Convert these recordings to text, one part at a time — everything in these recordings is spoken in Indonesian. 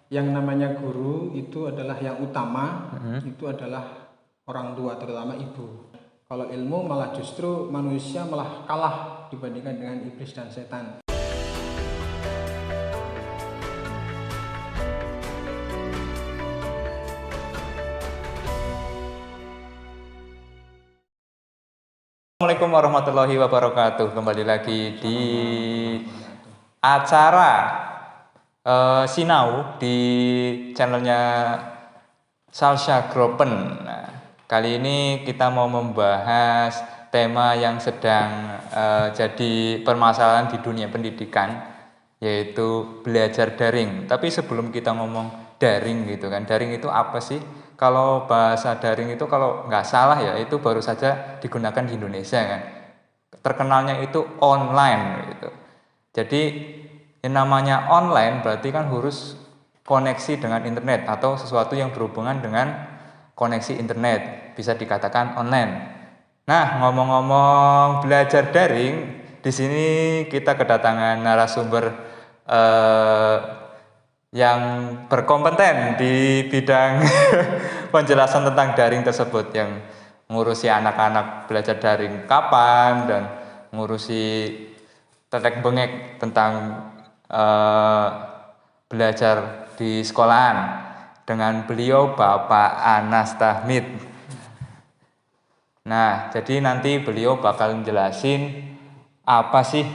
yang namanya guru itu adalah yang utama, itu adalah orang tua, terutama ibu. Kalau ilmu malah justru manusia malah kalah dibandingkan dengan iblis dan setan. Assalamualaikum warahmatullahi wabarakatuh. Kembali lagi di acara Sinau di channelnya Salsha Gropen. Nah, kali ini kita mau membahas tema yang sedang jadi permasalahan di dunia pendidikan, yaitu belajar daring. Tapi sebelum kita ngomong daring gitu kan, daring itu apa sih? Kalau bahasa daring itu kalau nggak salah ya itu baru saja digunakan di Indonesia kan. Terkenalnya itu online gitu. Jadi yang namanya online berarti kan harus koneksi dengan internet atau sesuatu yang berhubungan dengan koneksi internet, bisa dikatakan online. Nah, ngomong-ngomong belajar daring, di sini kita kedatangan narasumber yang berkompeten di bidang penjelasan tentang daring tersebut, yang ngurusi anak-anak belajar daring kapan dan ngurusi tetek bengek tentang belajar di sekolahan. Dengan beliau Bapak Anas Tahmid. Nah, jadi nanti beliau bakal jelasin apa sih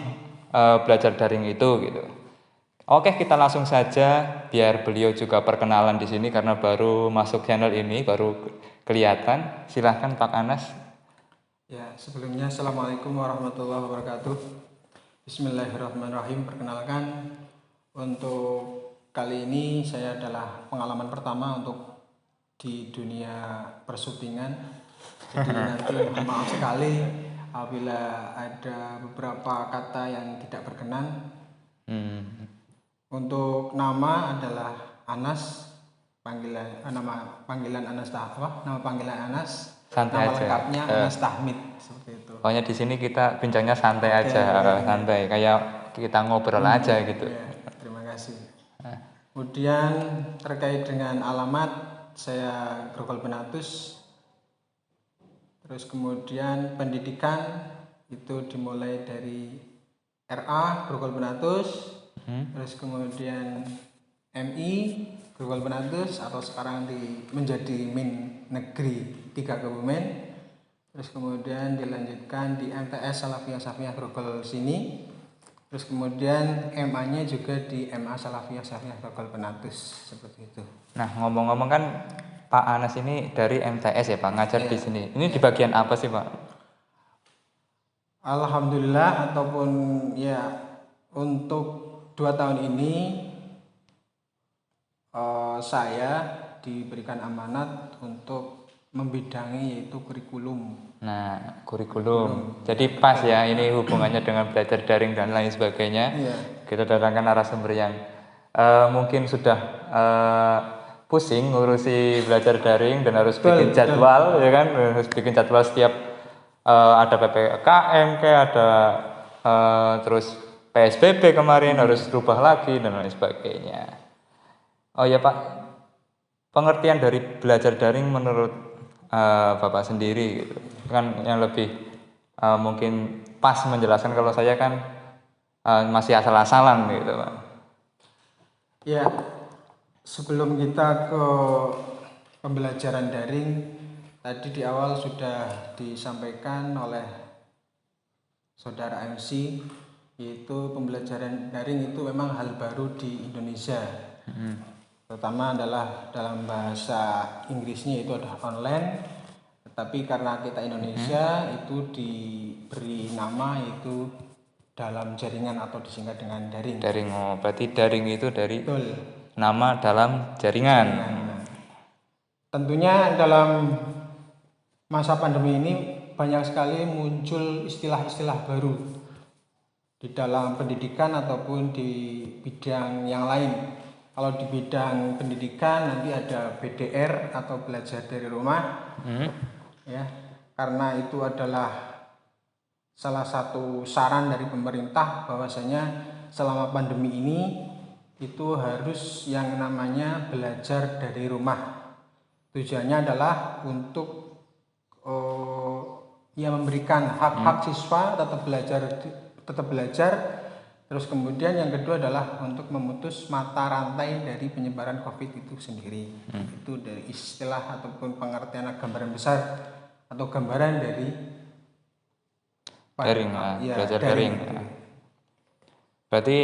belajar daring itu gitu. Oke, kita langsung saja biar beliau juga perkenalan di sini karena baru masuk channel ini, baru kelihatan. Silahkan Pak Anas. Ya, sebelumnya Assalamualaikum warahmatullahi wabarakatuh. Bismillahirrahmanirrahim. Perkenalkan, untuk kali ini saya adalah pengalaman pertama untuk di dunia persyutingan. Jadi nanti mohon maaf sekali apabila ada beberapa kata yang tidak berkenan. Untuk nama adalah Anas, nama panggilan Anas nama panggilan Anas. Santai nama aja. Lengkapnya Anas Tahmid, seperti itu. Pokoknya di sini kita bincangnya santai aja, santai kayak kita ngobrol aja gitu. Ya, terima kasih. Kemudian terkait dengan alamat, saya Grogol Benatus. Terus kemudian pendidikan itu dimulai dari RA Grogol Benatus, terus kemudian MI Grogol Benatus atau sekarang menjadi Min Negeri 3 Kebumen. Terus kemudian dilanjutkan di MTS Salafiyah Safiyah Grogol sini. Terus kemudian MA-nya juga di MA Salafiyah Safiyah Grogol Benatus, seperti itu. Nah, ngomong-ngomong kan Pak Anas ini dari MTS ya Pak, ngajar di sini. Ini di bagian apa sih Pak? Alhamdulillah, ataupun ya untuk 2 tahun ini saya diberikan amanat untuk membidangi yaitu kurikulum. Nah, kurikulum. Jadi pas ya ini hubungannya dengan belajar daring dan lain sebagainya. Kita datangkan narasumber yang mungkin sudah pusing ngurusi belajar daring dan harus bikin jadwal, ya kan? Harus bikin jadwal setiap ada PPKM kayak ada terus PSBB kemarin harus rubah lagi dan lain sebagainya. Oh ya Pak, pengertian dari belajar daring menurut Bapak sendiri gitu, kan yang lebih mungkin pas menjelaskan. Kalau saya kan masih asal-asalan gitu Pak. Ya, sebelum kita ke pembelajaran daring, tadi di awal sudah disampaikan oleh saudara MC, yaitu pembelajaran daring itu memang hal baru di Indonesia. Terutama adalah dalam bahasa Inggrisnya itu adalah online, tetapi karena kita Indonesia itu diberi nama itu dalam jaringan atau disingkat dengan daring. Daring, oh berarti daring itu dari nama dalam jaringan. Tentunya dalam masa pandemi ini banyak sekali muncul istilah-istilah baru di dalam pendidikan ataupun di bidang yang lain. Kalau di bidang pendidikan nanti ada BDR atau belajar dari rumah, ya, karena itu adalah salah satu saran dari pemerintah bahwasanya selama pandemi ini itu harus yang namanya belajar dari rumah. Tujuannya adalah untuk ya memberikan hak-hak siswa tetap belajar. Terus kemudian yang kedua adalah untuk memutus mata rantai dari penyebaran COVID itu sendiri. Itu dari istilah ataupun pengertian gambaran besar atau gambaran dari daring, belajar daring. itu. Berarti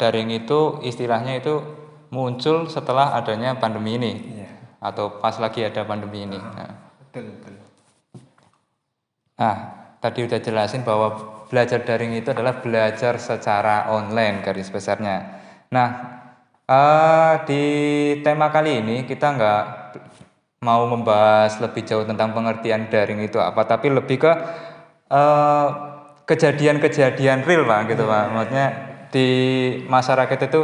daring itu istilahnya itu muncul setelah adanya pandemi ini, atau pas lagi ada pandemi ini. Betul. Nah, tadi udah jelasin bahwa belajar daring itu adalah belajar secara online garis besarnya. Nah, di tema kali ini kita nggak mau membahas lebih jauh tentang pengertian daring itu apa, tapi lebih ke kejadian-kejadian real Pak gitu Pak. Maksudnya di masyarakat itu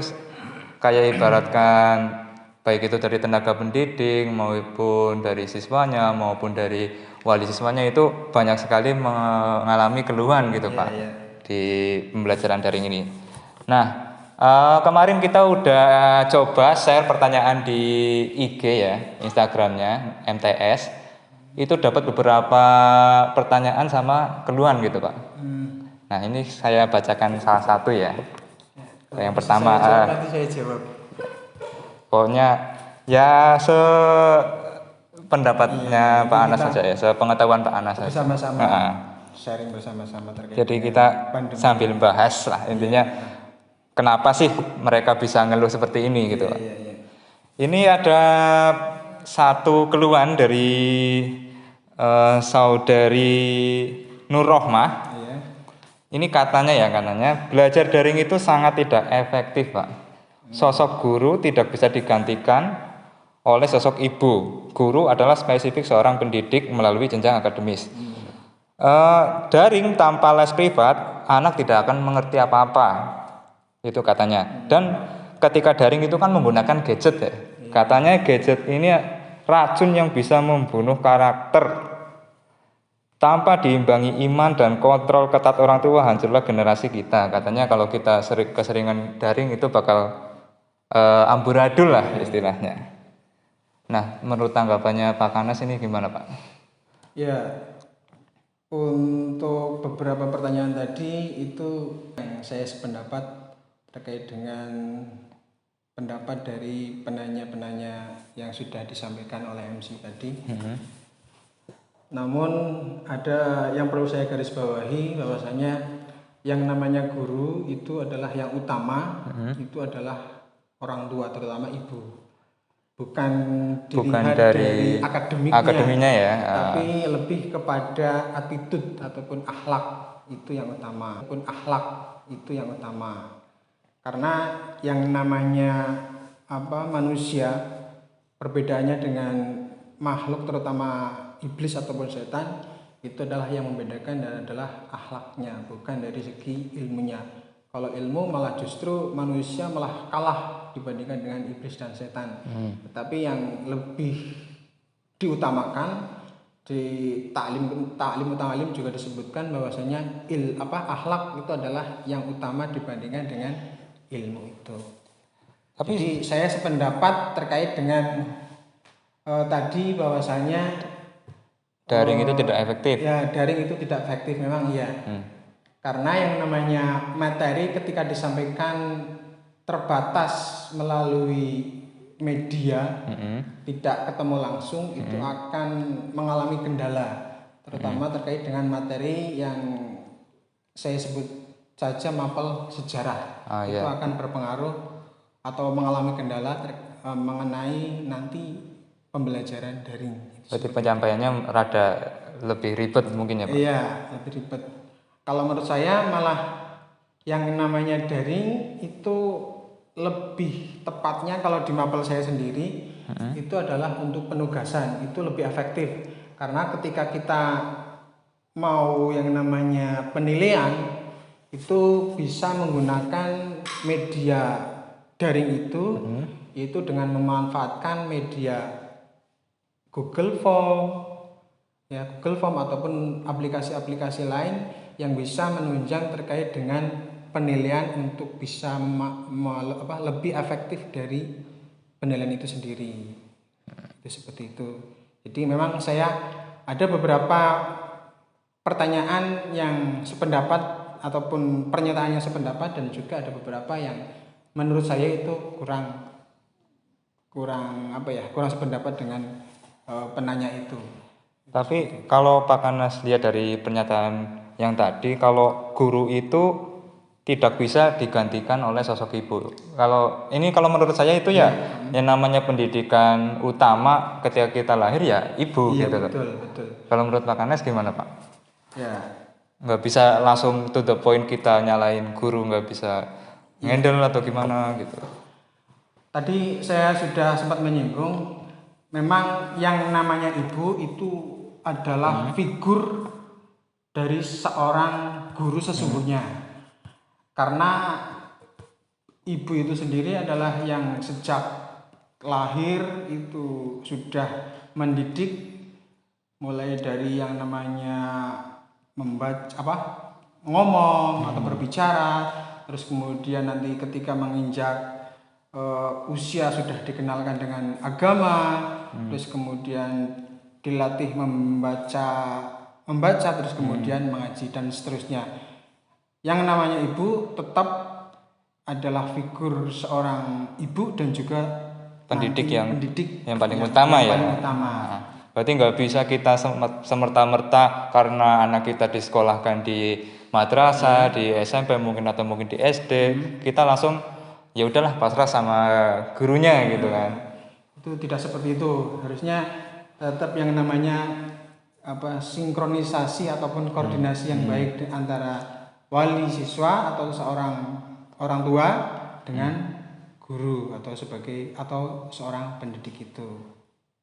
kayak ibaratkan baik itu dari tenaga pendidik maupun dari siswanya maupun dari wali siswanya itu banyak sekali mengalami keluhan gitu Pak di pembelajaran daring ini. Nah, kemarin kita udah coba share pertanyaan di IG ya, Instagramnya MTS. Itu dapat beberapa pertanyaan sama keluhan gitu Pak. Nah ini saya bacakan salah satu ya. Yang pertama, nanti saya jawab. Pokoknya ya pendapatnya Pak Anas saja ya, sepengetahuan Pak Anas saja. Bersama-sama sharing bersama-sama terkait. Jadi kita sambil bahas lah intinya kenapa sih mereka bisa ngeluh seperti ini gitu Pak. Ini ada satu keluhan dari saudari Nur Rohmah. Ini katanya belajar daring itu sangat tidak efektif Pak. Sosok guru tidak bisa digantikan oleh sosok ibu. Guru adalah spesifik seorang pendidik melalui jenjang akademis. Daring tanpa les privat, anak tidak akan mengerti apa-apa. Itu katanya. Dan ketika daring itu kan menggunakan gadget ya. Katanya gadget ini racun yang bisa membunuh karakter. Tanpa diimbangi iman dan kontrol ketat orang tua, hancurlah generasi kita. Katanya kalau kita keseringan daring itu bakal amburadul lah istilahnya. Nah, menurut tanggapannya Pak Kanas ini gimana Pak? Ya, untuk beberapa pertanyaan tadi itu yang saya sependapat terkait dengan pendapat dari penanya-penanya yang sudah disampaikan oleh MC tadi. Namun ada yang perlu saya garis bawahi bahwasanya yang namanya guru itu adalah yang utama, itu adalah orang tua terutama ibu. Bukan dilihat dari akademiknya ya, tapi lebih kepada attitude ataupun akhlak itu yang utama. Karena yang namanya manusia, perbedaannya dengan makhluk terutama iblis ataupun setan itu adalah yang membedakan dan adalah akhlaknya, bukan dari segi ilmunya. Kalau ilmu malah justru manusia malah kalah dibandingkan dengan iblis dan setan. Tetapi yang lebih diutamakan di ta'lim juga disebutkan bahwasanya akhlak itu adalah yang utama dibandingkan dengan ilmu itu. Jadi saya sependapat terkait dengan tadi bahwasanya daring itu tidak efektif. Ya, daring itu tidak efektif memang iya. Karena yang namanya materi ketika disampaikan terbatas melalui media, tidak ketemu langsung, itu akan mengalami kendala. Terutama terkait dengan materi yang saya sebut saja mapel sejarah. Itu akan berpengaruh atau mengalami kendala mengenai nanti pembelajaran daring. Berarti penyampaiannya rada lebih ribet mungkin ya Pak? Iya, lebih ribet. Kalau menurut saya malah yang namanya daring itu lebih tepatnya kalau di mapel saya sendiri itu adalah untuk penugasan, itu lebih efektif. Karena ketika kita mau yang namanya penilaian itu bisa menggunakan media daring itu dengan memanfaatkan media Google Form ataupun aplikasi-aplikasi lain yang bisa menunjang terkait dengan penilaian untuk bisa lebih efektif dari penilaian itu sendiri. Itu seperti itu. Jadi memang saya ada beberapa pertanyaan yang sependapat ataupun pernyataan yang sependapat, dan juga ada beberapa yang menurut saya itu kurang sependapat dengan penanya itu. Tapi kalau Pak Kanas lihat dari pernyataan yang tadi, kalau guru itu tidak bisa digantikan oleh sosok ibu. Kalau menurut saya itu ya yang namanya pendidikan utama ketika kita lahir ya ibu Iya, gitu. betul. Kalau menurut Pak Kanas gimana Pak? Ya, Nggak bisa langsung to the point kita nyalain guru, nggak bisa ngendel atau gimana gitu. tadi saya sudah sempat menyinggung, memang yang namanya ibu itu adalah figur dari seorang guru sesungguhnya. Karena ibu itu sendiri adalah yang sejak lahir itu sudah mendidik, mulai dari yang namanya ngomong atau berbicara, terus kemudian nanti ketika menginjak usia sudah dikenalkan dengan agama, terus kemudian dilatih membaca, terus kemudian mengaji dan seterusnya. Yang namanya ibu tetap adalah figur seorang ibu dan juga pendidik yang paling yang utama ya. Paling utama. Berarti nggak bisa kita semerta-merta karena anak kita disekolahkan di madrasah, di SMP mungkin atau mungkin di SD, kita langsung ya udahlah pasrah sama gurunya gitu kan. Itu tidak seperti itu. Harusnya tetap yang namanya sinkronisasi ataupun koordinasi yang baik antara wali siswa atau seorang orang tua dengan guru atau seorang pendidik itu.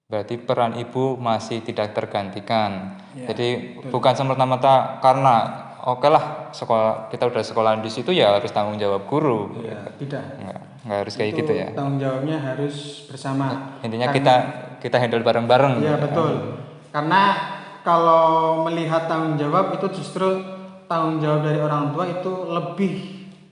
Berarti peran ibu masih tidak tergantikan. Ya, jadi betul. Bukan semerta-merta karena oke lah kita udah sekolahan di situ ya harus tanggung jawab guru. Ya, tidak. Nggak harus kayak gitu ya. Tanggung jawabnya harus bersama. Intinya kita handle bareng-bareng. Iya, betul. Karena kalau melihat tanggung jawab itu justru tanggung jawab dari orang tua itu lebih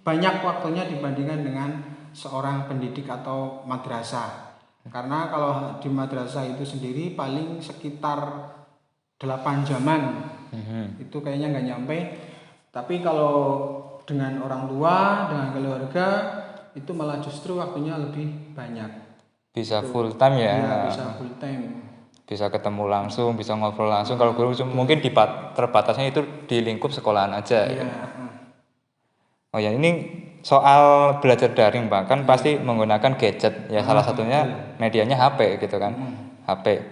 banyak waktunya dibandingkan dengan seorang pendidik atau madrasah. Karena kalau di madrasah itu sendiri paling sekitar 8 jaman. Itu kayaknya nggak nyampe. Tapi kalau dengan orang tua, dengan keluarga, itu malah justru waktunya lebih banyak. Bisa full time ya. Iya, bisa full time. Bisa ketemu langsung, bisa ngobrol langsung. Kalau guru mungkin terbatasnya itu di lingkup sekolahan aja. Iya. Oh ya, ini soal belajar daring Pak, kan pasti menggunakan gadget ya, salah satunya medianya HP gitu kan. HP.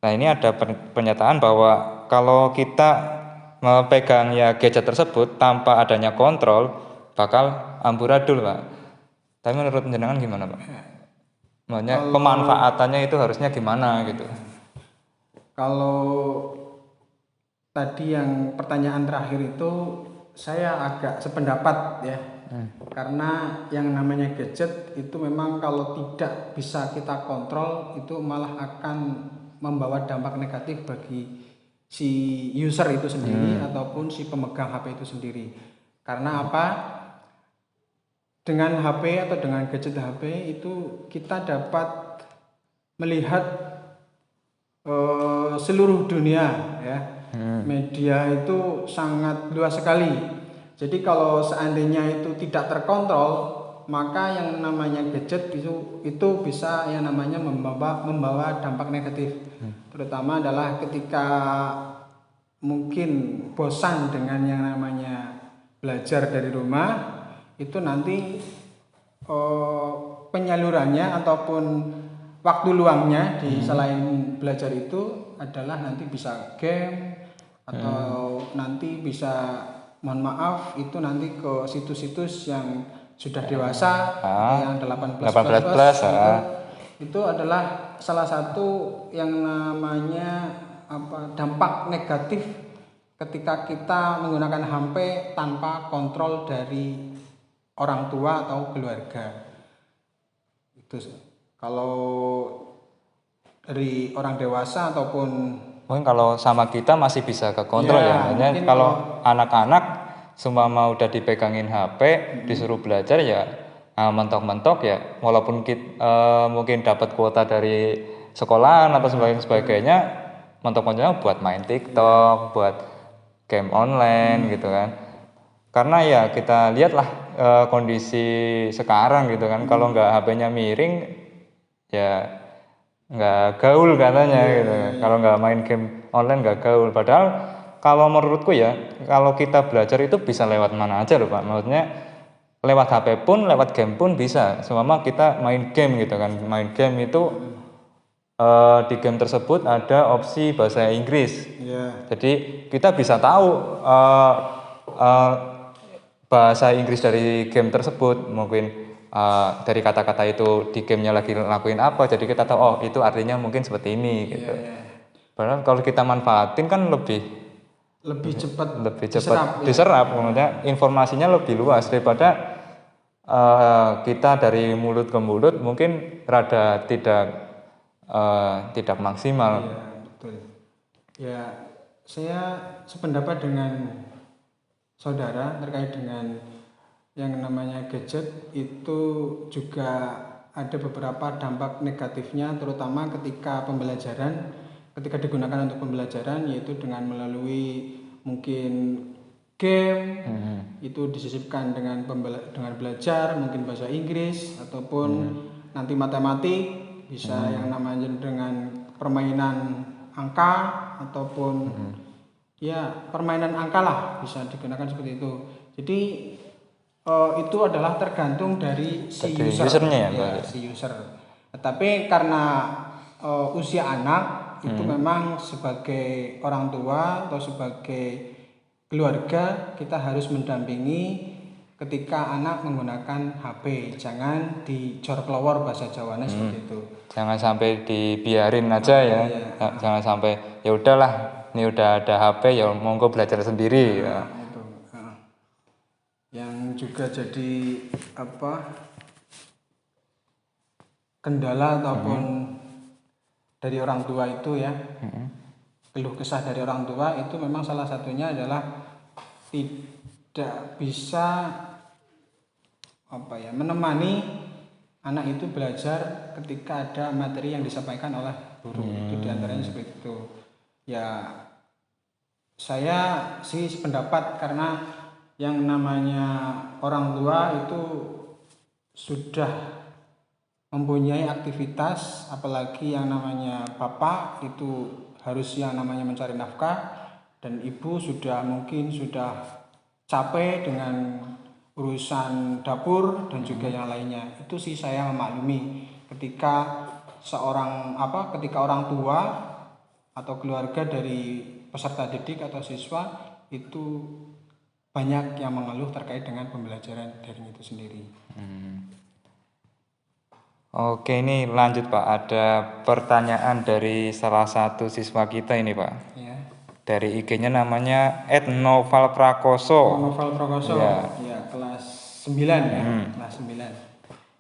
Nah, ini ada pernyataan bahwa kalau kita memegang ya gadget tersebut tanpa adanya kontrol bakal amburadul Pak. Tapi menurut penjenengan gimana Pak? Maksudnya pemanfaatannya itu harusnya gimana gitu? Kalau tadi yang pertanyaan terakhir itu saya agak sependapat ya. Karena yang namanya gadget itu memang kalau tidak bisa kita kontrol itu malah akan membawa dampak negatif bagi si user itu sendiri ataupun si pemegang HP itu sendiri. Karena apa? Dengan HP atau dengan gadget HP itu kita dapat melihat seluruh dunia ya. Media itu sangat luas sekali. Jadi kalau seandainya itu tidak terkontrol, maka yang namanya gadget itu bisa yang namanya membawa dampak negatif. Terutama adalah ketika mungkin bosan dengan yang namanya belajar dari rumah, itu nanti penyalurannya ataupun waktu luangnya di selain belajar itu adalah nanti bisa game atau nanti bisa, mohon maaf, itu nanti ke situs-situs yang sudah dewasa, yang 18 plus, itu adalah salah satu yang namanya dampak negatif ketika kita menggunakan HP tanpa kontrol dari orang tua atau keluarga. Itu kalau dari orang dewasa ataupun mungkin kalau sama kita masih bisa ke kontrol ya. Maksudnya kalau anak-anak seumpama udah dipegangin HP, disuruh belajar ya mentok-mentok ya, walaupun mungkin dapat kuota dari sekolahan atau sebagainya, mentok-mentoknya buat main TikTok, buat game online gitu kan. Karena ya kita lihatlah kondisi sekarang gitu kan, kalau nggak HP-nya miring ya nggak gaul katanya gitu. Kalau nggak main game online nggak gaul. Padahal kalau menurutku ya, kalau kita belajar itu bisa lewat mana aja loh Pak. Maksudnya lewat HP pun, lewat game pun bisa. Selama kita main game gitu kan. Main game itu di game tersebut ada opsi bahasa Inggris. Jadi kita bisa tahu bahasa Inggris dari game tersebut. Mungkin dari kata-kata itu di gamenya lagi lakuin apa. Jadi kita tahu oh itu artinya mungkin seperti ini gitu. Padahal kalau kita manfaatin kan lebih cepat diserap, maksudnya informasinya lebih luas daripada kita dari mulut ke mulut mungkin rada tidak maksimal. Iya, betul. Ya, saya sependapat dengan saudara terkait dengan yang namanya gadget itu juga ada beberapa dampak negatifnya, terutama ketika digunakan untuk pembelajaran, yaitu dengan melalui mungkin game itu disisipkan dengan belajar mungkin bahasa Inggris ataupun nanti matematik, bisa yang namanya dengan permainan angka ataupun ya permainan angka lah, bisa digunakan seperti itu. Jadi itu adalah tergantung dari usernya ya, si user. Tetapi karena usia anak itu memang sebagai orang tua atau sebagai keluarga kita harus mendampingi ketika anak menggunakan HP, jangan dijor-kelowor bahasa Jawanya seperti itu. Jangan sampai dibiarin aja ya. Jangan sampai ya udahlah, ini udah ada HP ya monggo belajar sendiri ya. Itu. Yang juga jadi kendala ataupun dari orang tua itu ya, keluh kesah dari orang tua itu memang salah satunya adalah tidak bisa menemani anak itu belajar ketika ada materi yang disampaikan oleh guru. Itu diantaranya seperti itu. Ya, saya sih sependapat karena yang namanya orang tua itu sudah mempunyai aktivitas, apalagi yang namanya bapak itu harus yang namanya mencari nafkah, dan ibu mungkin sudah capek dengan urusan dapur dan juga yang lainnya. Itu sih saya memaklumi ketika orang tua atau keluarga dari peserta didik atau siswa itu banyak yang mengeluh terkait dengan pembelajaran daring itu sendiri. Oke, ini lanjut Pak. Ada pertanyaan dari salah satu siswa kita ini Pak. Ya. Dari IG-nya namanya @novalprakoso. Ya, kelas 9 ya. Kelas 9.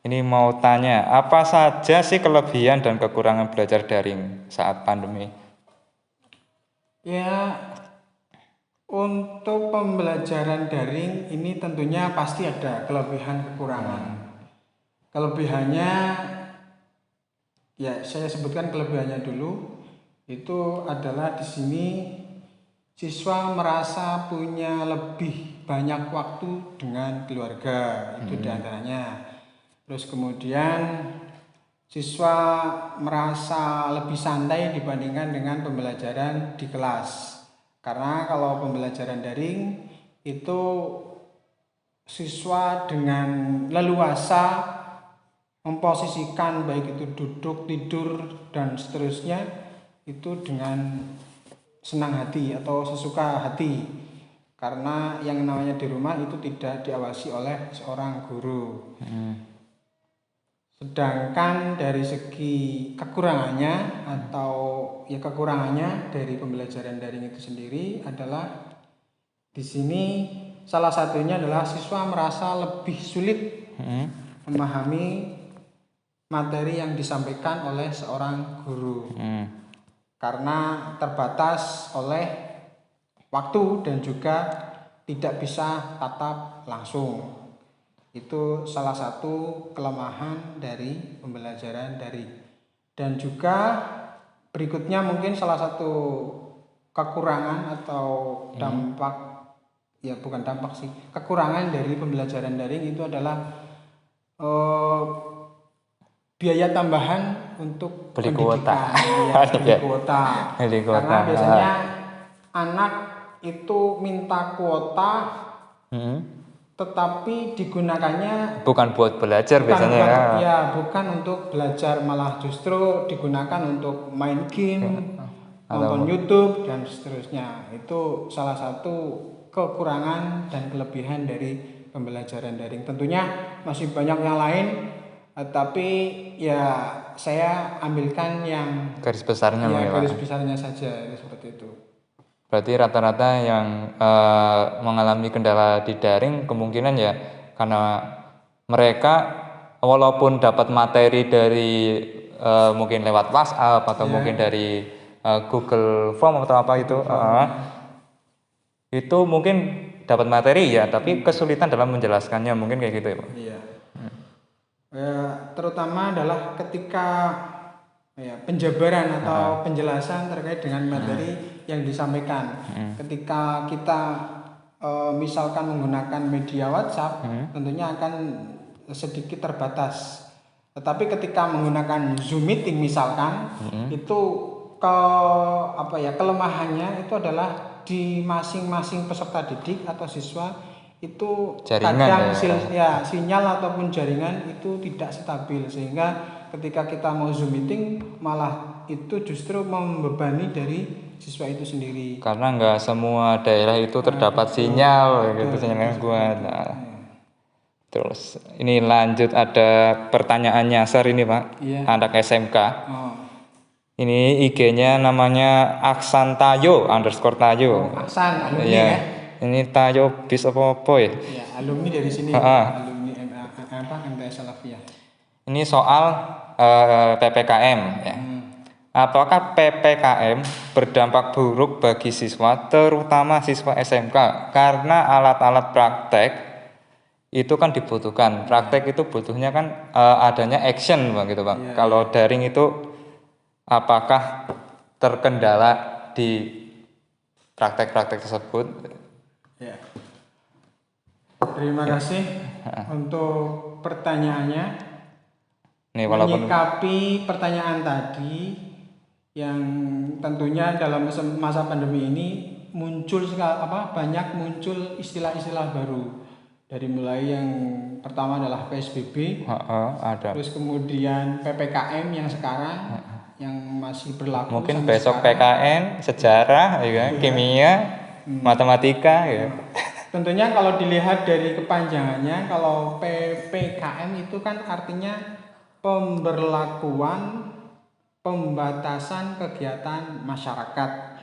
Ini mau tanya, apa saja sih kelebihan dan kekurangan belajar daring saat pandemi? Ya, untuk pembelajaran daring ini tentunya pasti ada kelebihan kekurangan. Kelebihannya ya saya sebutkan kelebihannya dulu. Itu adalah di sini siswa merasa punya lebih banyak waktu dengan keluarga, itu diantaranya. Terus kemudian siswa merasa lebih santai dibandingkan dengan pembelajaran di kelas. Karena kalau pembelajaran daring itu siswa dengan leluasa memposisikan baik itu duduk, tidur, dan seterusnya itu dengan senang hati atau sesuka hati, karena yang namanya di rumah itu tidak diawasi oleh seorang guru. Sedangkan dari segi kekurangannya dari pembelajaran daring itu sendiri adalah di sini salah satunya adalah siswa merasa lebih sulit memahami materi yang disampaikan oleh seorang guru, karena terbatas oleh waktu dan juga tidak bisa tatap langsung. Itu salah satu kelemahan dari pembelajaran daring. Dan juga berikutnya mungkin salah satu kekurangan atau dampak, ya bukan dampak sih, kekurangan dari pembelajaran daring itu adalah biaya tambahan untuk Beli pendidikan. kuota. Ya, beli kuota. Beli kuota. Karena biasanya anak itu minta kuota, tetapi digunakannya Bukan buat belajar biasanya ya. ya, bukan untuk belajar, malah justru digunakan untuk main game, nonton YouTube dan seterusnya. Itu salah satu kekurangan dan kelebihan dari pembelajaran daring. Tentunya masih banyak yang lain, tapi ya saya ambilkan yang Garis besarnya ya, garis besarnya saja, seperti itu. Berarti rata-rata yang mengalami kendala di daring kemungkinan ya karena mereka walaupun dapat materi dari mungkin lewat WhatsApp atau mungkin dari Google Form atau apa itu mungkin dapat materi ya, tapi kesulitan dalam menjelaskannya mungkin kayak gitu ya Pak. Iya. Terutama adalah ketika penjabaran atau penjelasan terkait dengan materi yang disampaikan. Ketika kita misalkan menggunakan media WhatsApp, tentunya akan sedikit terbatas. Tetapi ketika menggunakan Zoom meeting misalkan, itu kelemahannya itu adalah di masing-masing peserta didik atau siswa itu jaringan kadang sinyal ataupun jaringan itu tidak stabil, sehingga ketika kita mau Zoom meeting malah itu justru membebani dari siswa itu sendiri. Karena nggak semua daerah itu terdapat sinyal gitu, sinyalnya kuat. Terus ini lanjut, ada pertanyaan nyasar ini Pak, anak SMK. Ini IG-nya namanya Aksantayo _Tayo. Aksan, alumni ya. Ini Tayo bis apa ya? Ya, alumni dari sini. Alumni MTS Salafiyah. Ini soal PPKM ya. Apakah PPKM berdampak buruk bagi siswa, terutama siswa SMK? Karena alat-alat praktek itu kan dibutuhkan. Praktek itu butuhnya kan adanya action Pak, gitu Pak. Kalau daring itu apakah terkendala di praktek-praktek tersebut? Ya. Terima kasih untuk pertanyaannya. Menyikapi pertanyaan tadi yang tentunya dalam masa pandemi ini banyak muncul istilah-istilah baru. Dari mulai yang pertama adalah PSBB, terus kemudian PPKM yang sekarang yang masih berlaku. Mungkin besok PKN, sejarah, kimia, matematika ya. Tentunya kalau dilihat dari kepanjangannya, kalau PPKM itu kan artinya pemberlakuan pembatasan kegiatan masyarakat.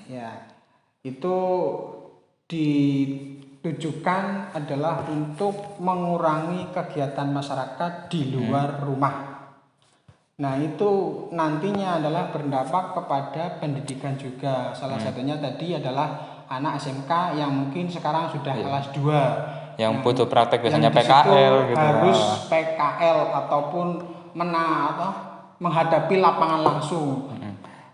Ya, itu ditujukan adalah untuk mengurangi kegiatan masyarakat di luar rumah. Nah, itu nantinya adalah berdampak kepada pendidikan juga. Salah satunya tadi adalah anak SMK yang mungkin sekarang sudah kelas 2 yang butuh praktek biasanya PKL gitu. Harus PKL ataupun menghadapi lapangan langsung.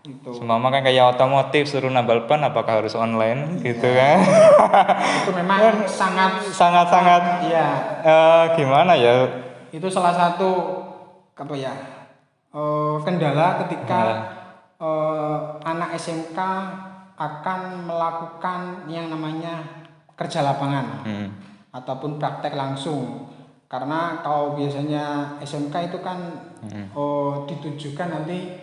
Gitu. Semua kan kayak otomotif suruh nambal ban, apakah harus online gitu kan? Itu memang sangat ya. Gimana ya? Itu salah satu kendala ketika anak SMK akan melakukan yang namanya kerja lapangan ataupun praktek langsung. Karena kalau biasanya SMK itu kan ditujukan nanti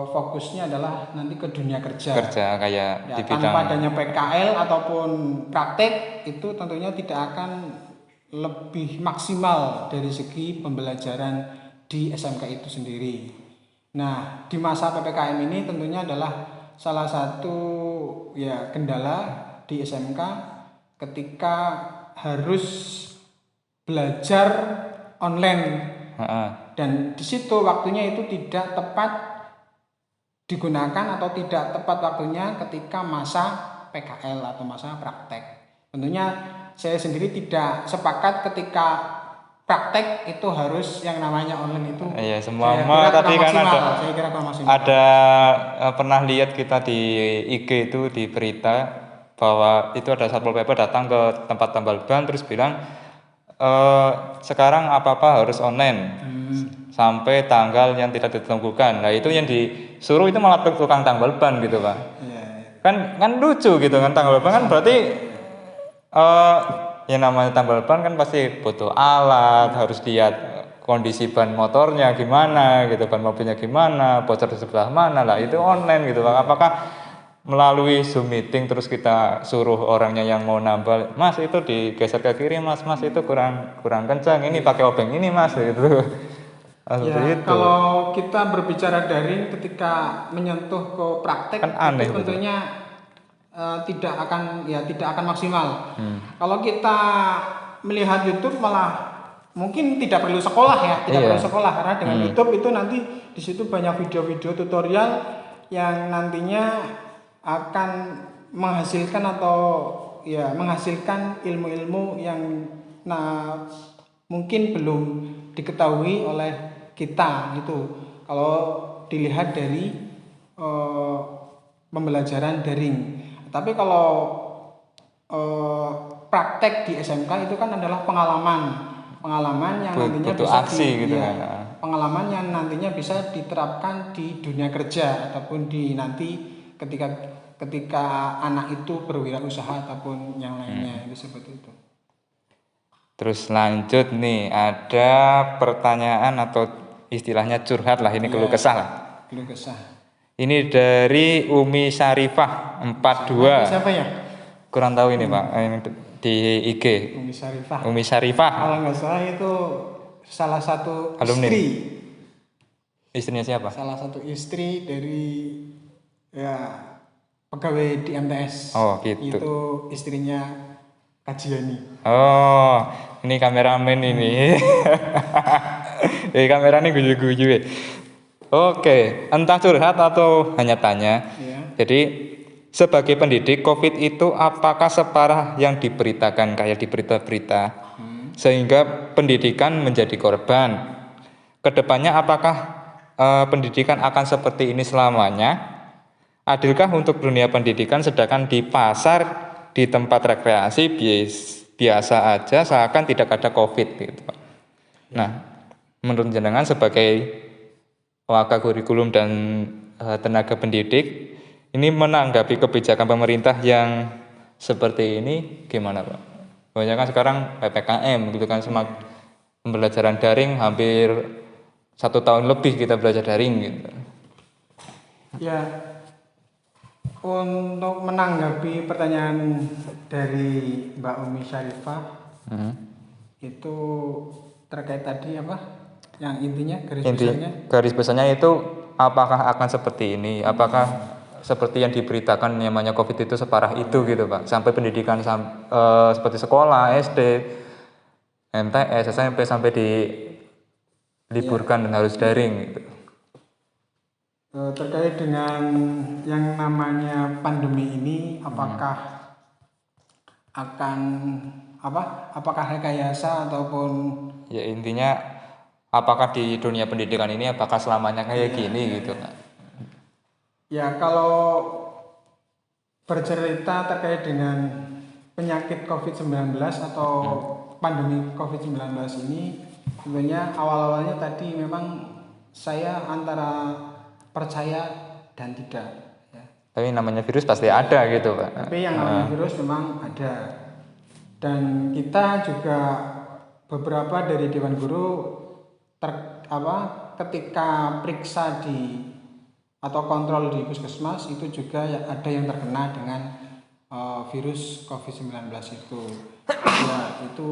fokusnya adalah nanti ke dunia kerja kayak di bidang, tanpa adanya PKL ataupun praktek itu tentunya tidak akan lebih maksimal dari segi pembelajaran di SMK itu sendiri. Nah, di masa PPKM ini tentunya adalah salah satu kendala di SMK ketika harus belajar online dan di situ waktunya itu tidak tepat digunakan atau tidak tepat waktunya ketika masa PKL atau masa praktek. Tentunya saya sendiri tidak sepakat ketika praktek itu harus yang namanya online itu. Iya, semua Saya kira tadi kurang kan maksimal. ada Saya kira kurang maksimal. pernah lihat kita di IG itu di berita bahwa itu ada Satpol PP datang ke tempat tambal ban terus bilang sekarang apa-apa harus online sampai tanggal yang tidak ditentukan. Nah, itu yang disuruh itu malah tukang tambal ban gitu, Pak. Iya. Kan lucu gitu kan, tambal ban kan berarti yang namanya tambal ban kan pasti butuh alat, harus lihat kondisi ban motornya gimana gitu, ban mobilnya gimana, bocor di sebelah mana lah, itu online gitu Pak. Apakah melalui Zoom meeting terus kita suruh orangnya yang mau nambal, Mas itu digeser ke kiri Mas itu kurang kencang, ini pakai obeng ini Mas gitu. Ya, kalau kita berbicara daring ketika menyentuh ke praktek kan aneh itu tentunya tidak akan maksimal. Kalau kita melihat YouTube malah mungkin tidak perlu sekolah ya, perlu sekolah karena dengan YouTube itu nanti di situ banyak video-video tutorial yang nantinya akan menghasilkan menghasilkan ilmu-ilmu yang mungkin belum diketahui oleh kita itu. Kalau dilihat dari pembelajaran daring. Tapi kalau praktek di SMK itu kan adalah pengalaman yang nantinya bisa pengalaman yang nantinya bisa diterapkan di dunia kerja ataupun di nanti ketika anak itu berwirausaha ataupun yang lainnya itu seperti itu. Terus lanjut nih, ada pertanyaan atau istilahnya curhat lah, ini keluh kesah lah. Keluh kesah. Ini dari Umi Syarifah 42. Siapa ya? Kurang tahu ini Pak, ini di IG. Umi Syarifah. Kalau nggak salah itu salah satu alumni. Istri. Istrinya siapa? Salah satu istri dari pegawai di MTS. Oh gitu. Itu istrinya Kajiani. Oh, ini kameramen ini. Kameranya guyu-guyu. Oke, entah curhat atau hanya tanya. Ya. Jadi sebagai pendidik, COVID itu apakah separah yang diberitakan kayak di berita-berita, sehingga pendidikan menjadi korban? Kedepannya apakah pendidikan akan seperti ini selamanya? Adilkah untuk dunia pendidikan sedangkan di pasar, di tempat rekreasi biasa aja seakan tidak ada COVID gitu Pak. Nah, menurut jenengan sebagai wakakurikulum dan tenaga pendidik, ini menanggapi kebijakan pemerintah yang seperti ini gimana Pak? Banyak kan sekarang PPKM gitu kan, pembelajaran daring hampir 1 tahun lebih kita belajar daring gitu. Ya, untuk menanggapi pertanyaan dari Mbak Umi Syarifah, itu terkait tadi apa? Yang intinya garis besarnya itu apakah akan seperti ini? Apakah seperti yang diberitakan namanya COVID itu separah itu gitu Pak? Sampai pendidikan seperti sekolah, SD, MTS, SMP sampai diliburkan dan harus daring gitu. Terkait dengan yang namanya pandemi ini, apakah akan apakah rekayasa ataupun ya intinya apakah di dunia pendidikan ini apakah selamanya kayak gini gitu Pak? Ya, kalau bercerita terkait dengan penyakit COVID-19 atau pandemi COVID-19 ini, sebenarnya awal-awalnya tadi memang saya antara percaya dan tidak. Ya. Tapi namanya virus pasti ada gitu Pak. Tapi yang namanya virus memang ada. Dan kita juga beberapa dari Dewan Guru ketika periksa atau kontrol di puskesmas itu juga ada yang terkena dengan virus COVID-19 itu. Ya, itu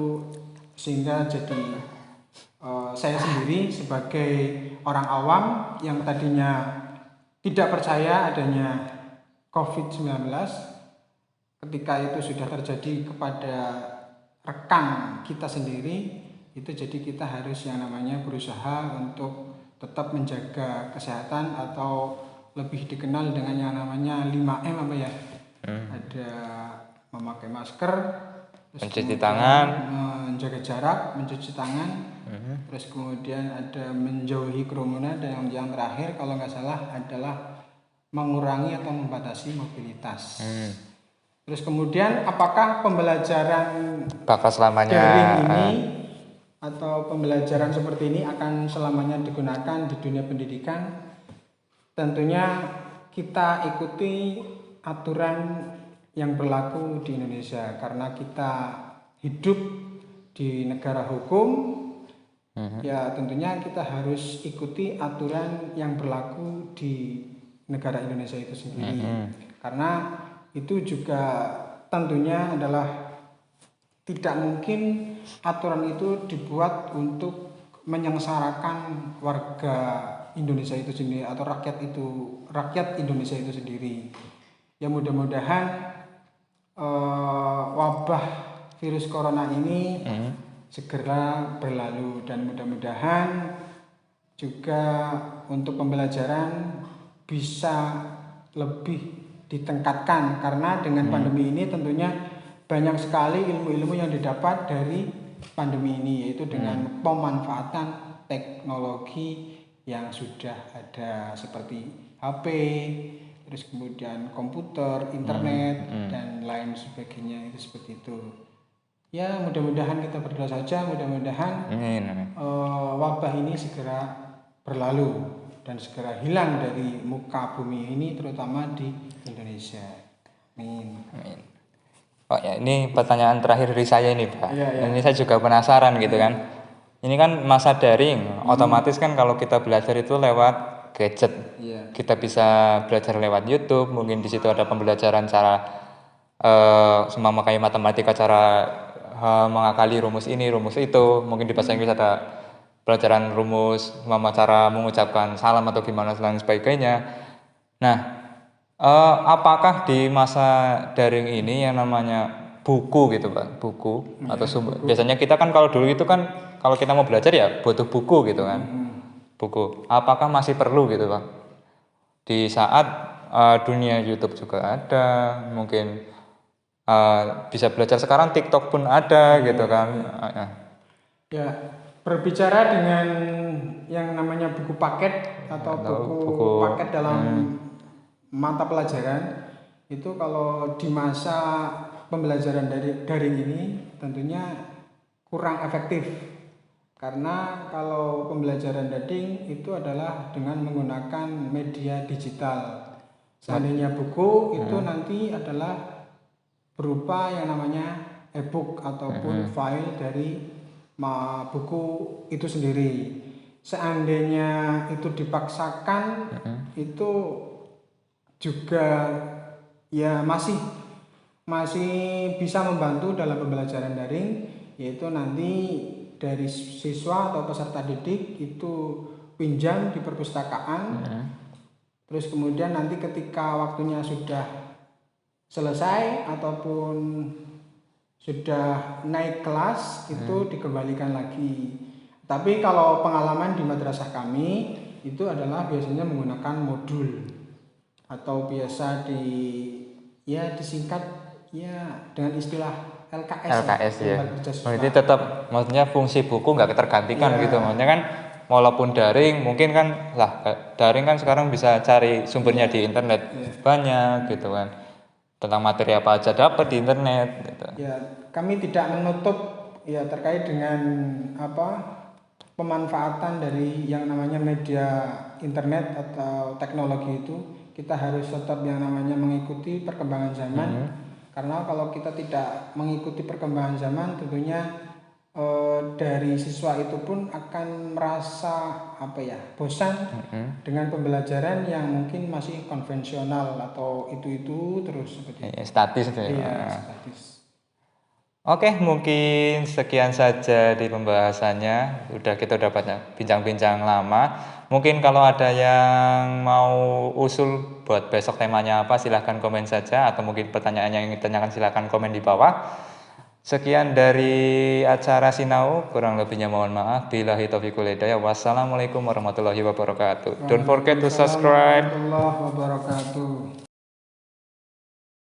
sehingga jadi saya sendiri sebagai orang awam yang tadinya tidak percaya adanya COVID-19, ketika itu sudah terjadi kepada rekan kita sendiri, itu jadi kita harus yang namanya berusaha untuk tetap menjaga kesehatan atau lebih dikenal dengan yang namanya 5M apa ya? Ada memakai masker, terus Mencuci kemudian tangan. menjaga jarak, mencuci tangan, terus kemudian ada menjauhi kerumunan, dan yang terakhir kalau nggak salah adalah mengurangi atau membatasi mobilitas. Terus kemudian apakah pembelajaran Bakal selamanya daring ini atau pembelajaran seperti ini akan selamanya digunakan di dunia pendidikan? Tentunya kita ikuti aturan yang berlaku di Indonesia karena kita hidup di negara hukum. Ya tentunya kita harus ikuti aturan yang berlaku di negara Indonesia itu sendiri. Karena itu juga tentunya adalah tidak mungkin aturan itu dibuat untuk menyengsarakan warga Indonesia itu sendiri atau rakyat Indonesia itu sendiri. Ya mudah-mudahan wabah virus corona ini segera berlalu, dan mudah-mudahan juga untuk pembelajaran bisa lebih ditingkatkan, karena dengan pandemi ini tentunya banyak sekali ilmu-ilmu yang didapat dari pandemi ini, yaitu dengan pemanfaatan teknologi yang sudah ada seperti HP, terus kemudian komputer, internet, dan lain sebagainya, itu seperti itu. Ya mudah-mudahan kita berdoa saja, mudah-mudahan wabah ini segera berlalu dan segera hilang dari muka bumi ini, terutama di Indonesia. Amin. Oh ya, ini pertanyaan terakhir dari saya ini, Pak. Iya. Ini saya juga penasaran gitu kan. Ini kan masa daring, otomatis kan kalau kita belajar itu lewat gadget. Iya. Kita bisa belajar lewat YouTube, mungkin di situ ada pembelajaran cara seumpama kayak matematika, cara mengakali rumus ini, rumus itu. Mungkin di bahasa Inggris ada pelajaran rumus, seumpama cara mengucapkan salam atau gimana dan sebagainya. Nah, apakah di masa daring ini yang namanya buku gitu Pak, buku atau sumber. Biasanya kita kan kalau dulu itu kan kalau kita mau belajar ya butuh buku gitu kan. Buku. Apakah masih perlu gitu Pak? Di saat dunia YouTube juga ada, mungkin bisa belajar sekarang TikTok pun ada gitu kan. Ya, berbicara dengan yang namanya buku paket atau buku paket dalam mata pelajaran itu, kalau di masa pembelajaran daring ini tentunya kurang efektif, karena kalau pembelajaran daring itu adalah dengan menggunakan media digital. Seandainya buku itu nanti adalah berupa yang namanya e-book ataupun file dari buku itu sendiri. Seandainya itu dipaksakan, itu juga ya masih bisa membantu dalam pembelajaran daring, yaitu nanti dari siswa atau peserta didik itu pinjam di perpustakaan, terus kemudian nanti ketika waktunya sudah selesai ataupun sudah naik kelas itu dikembalikan lagi. Tapi kalau pengalaman di madrasah kami itu adalah biasanya menggunakan modul atau biasa disingkat ya dengan istilah LKS ya. Jadi tetap maksudnya fungsi buku nggak tergantikan gitu. Maksudnya kan walaupun daring, mungkin kan daring kan sekarang bisa cari sumbernya di internet banyak gitu kan. Tentang materi apa aja dapat di internet gitu. Ya, kami tidak menutup ya terkait dengan pemanfaatan dari yang namanya media internet atau teknologi itu. Kita harus tetap yang namanya mengikuti perkembangan zaman, karena kalau kita tidak mengikuti perkembangan zaman tentunya dari siswa itu pun akan merasa bosan dengan pembelajaran yang mungkin masih konvensional atau itu terus seperti itu. Statis itu ya. Statis. Oke, mungkin sekian saja di pembahasannya. Kita udah banyak bincang-bincang lama. Mungkin kalau ada yang mau usul buat besok temanya apa, silahkan komen saja. Atau mungkin pertanyaan yang ingin ditanyakan silahkan komen di bawah. Sekian dari acara Sinau, kurang lebihnya mohon maaf. Billahi taufiqul hidayah. Wassalamualaikum warahmatullahi wabarakatuh. Don't forget to subscribe. Warahmatullahi wabarakatuh.